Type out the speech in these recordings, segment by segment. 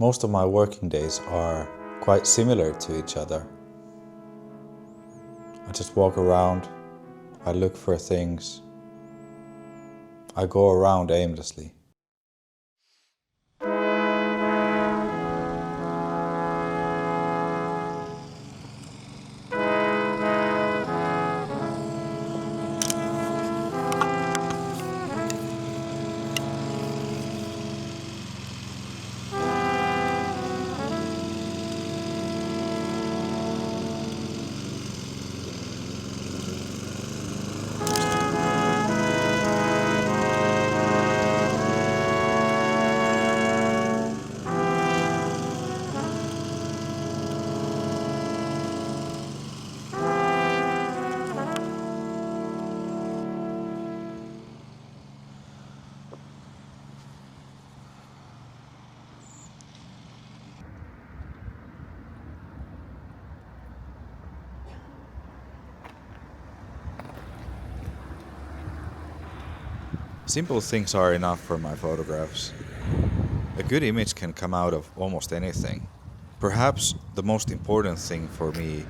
Most of my working days are quite similar to each other. I just walk around, I look for things, I go around aimlessly. Simple things are enough for my photographs. A good image can come out of almost anything. Perhaps the most important thing for me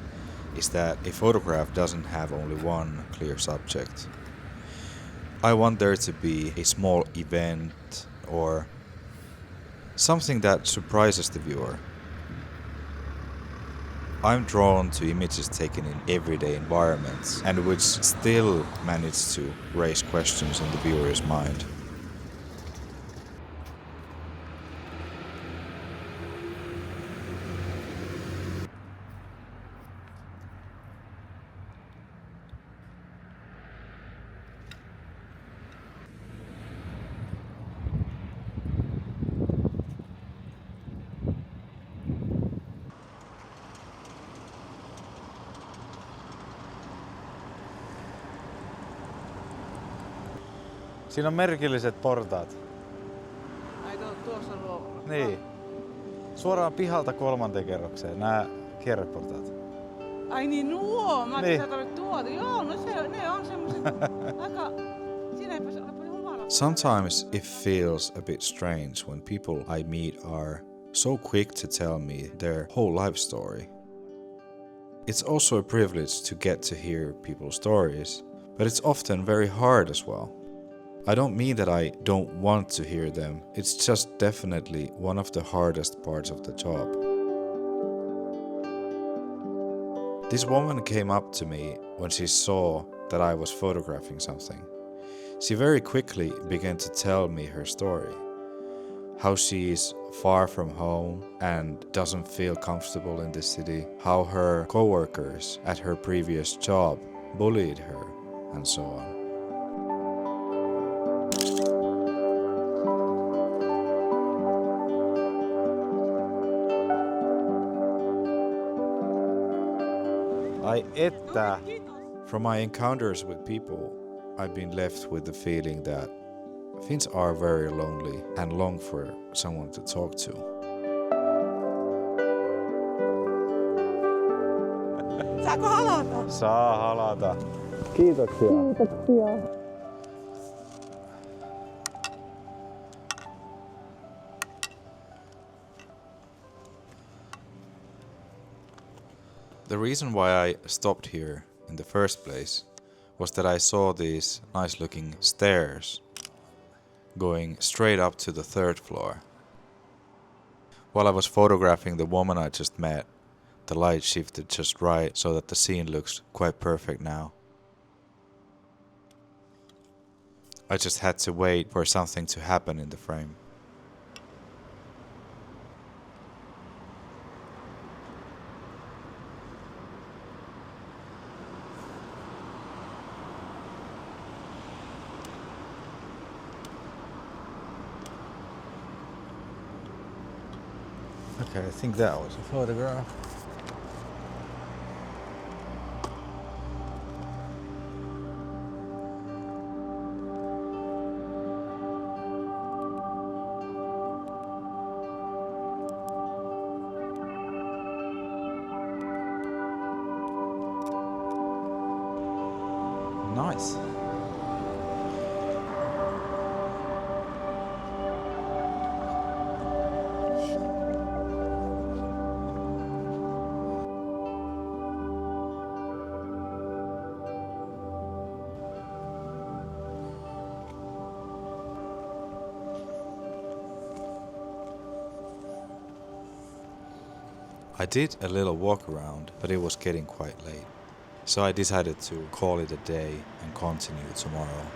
is that a photograph doesn't have only one clear subject. I want there to be a small event or something that surprises the viewer. I'm drawn to images taken in everyday environments and which still manage to raise questions in the viewer's mind. Siinä on merkilliset portaat. Ai tuossa luo. Niin. Suoraan pihalta 3. kerrokseen, nämä kierreportaat. Ai niin nuo, mä Niin. ajattelin, että tuolta. Joo, no ne on semmoset aika... Siinä ei pääse olepa humalassa. Sometimes it feels a bit strange when people I meet are so quick to tell me their whole life story. It's also a privilege to get to hear people's stories, but it's often very hard as well. I don't mean that I don't want to hear them, it's just definitely one of the hardest parts of the job. This woman came up to me when she saw that I was photographing something. She very quickly began to tell me her story. How she is far from home and doesn't feel comfortable in the city. How her coworkers at her previous job bullied her and so on. Ai että. From my encounters with people, I've been left with the feeling that Finns are very lonely and long for someone to talk to. Saako halata? Saa halata. Kiitoksia. Kiitoksia. The reason why I stopped here in the first place was that I saw these nice looking stairs going straight up to the 3rd floor. While I was photographing the woman I just met, the light shifted just right so that the scene looks quite perfect now. I just had to wait for something to happen in the frame. Okay, I think that was a photograph. Nice. I did a little walk around, but it was getting quite late. So I decided to call it a day and continue tomorrow.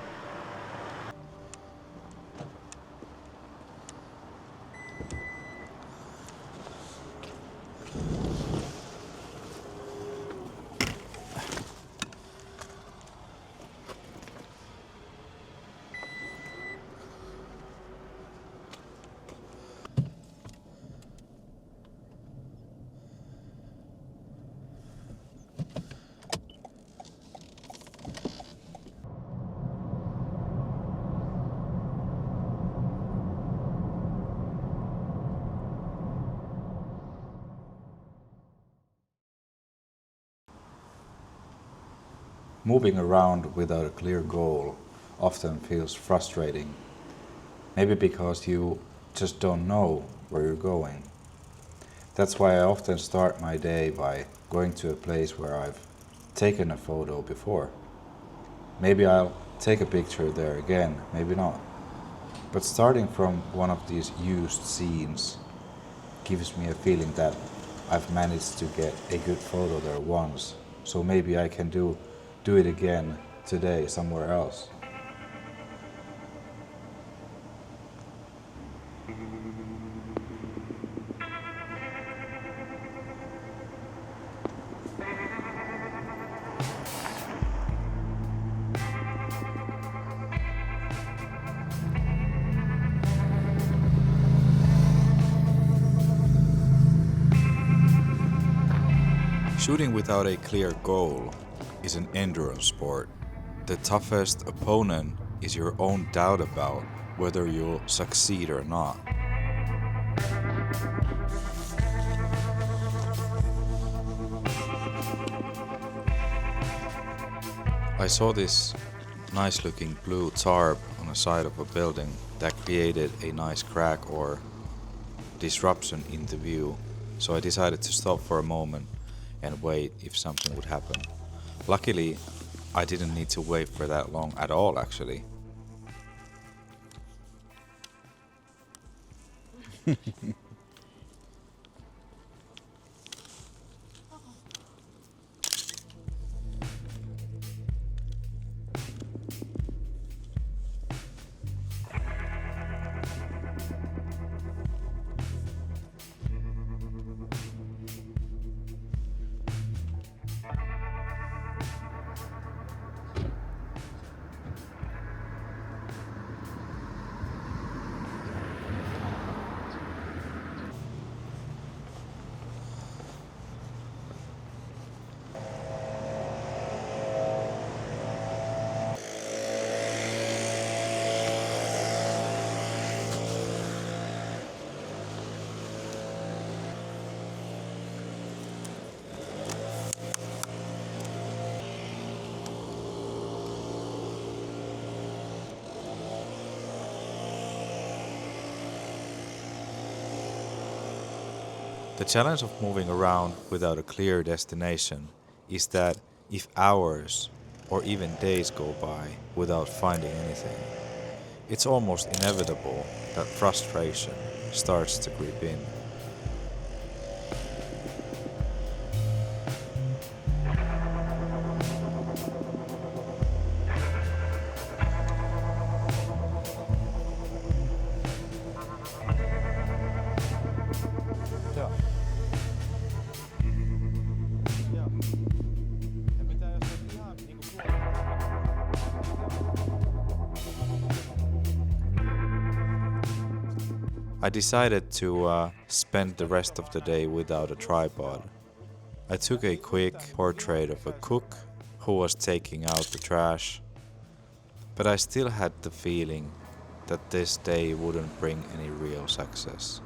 Moving around without a clear goal often feels frustrating. Maybe because you just don't know where you're going. That's why I often start my day by going to a place where I've taken a photo before. Maybe I'll take a picture there again, maybe not. But starting from one of these used scenes gives me a feeling that I've managed to get a good photo there once, so maybe I can do it again today somewhere else. Shooting without a clear goal is an endurance sport. The toughest opponent is your own doubt about whether you'll succeed or not. I saw this nice looking blue tarp on the side of a building that created a nice crack or disruption in the view, so I decided to stop for a moment and wait if something would happen. Luckily, I didn't need to wait for that long at all, actually. The challenge of moving around without a clear destination is that if hours or even days go by without finding anything, it's almost inevitable that frustration starts to creep in. Joo. Joo. Ja mitä jos et ihan niinku I decided to spend the rest of the day without a tripod. I took a quick portrait of a cook who was taking out the trash, but I still had the feeling that this day wouldn't bring any real success.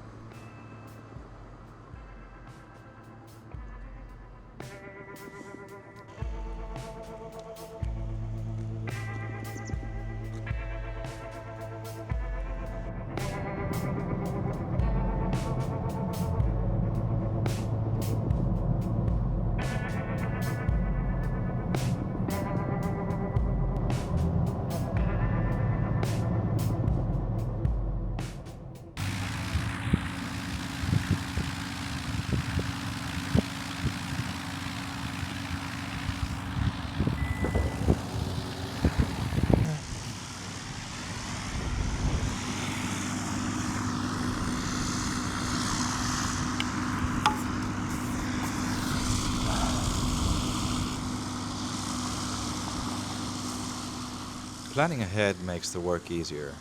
Planning ahead makes the work easier,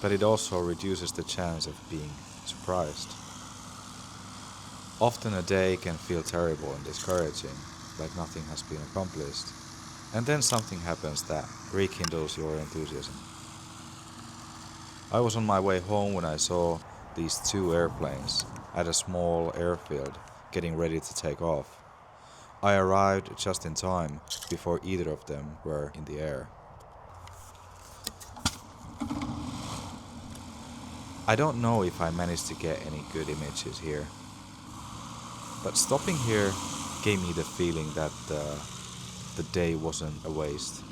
but it also reduces the chance of being surprised. Often a day can feel terrible and discouraging, like nothing has been accomplished, and then something happens that rekindles your enthusiasm. I was on my way home when I saw these two airplanes at a small airfield getting ready to take off. I arrived just in time before either of them were in the air. I don't know if I managed to get any good images here, but stopping here gave me the feeling that the day wasn't a waste.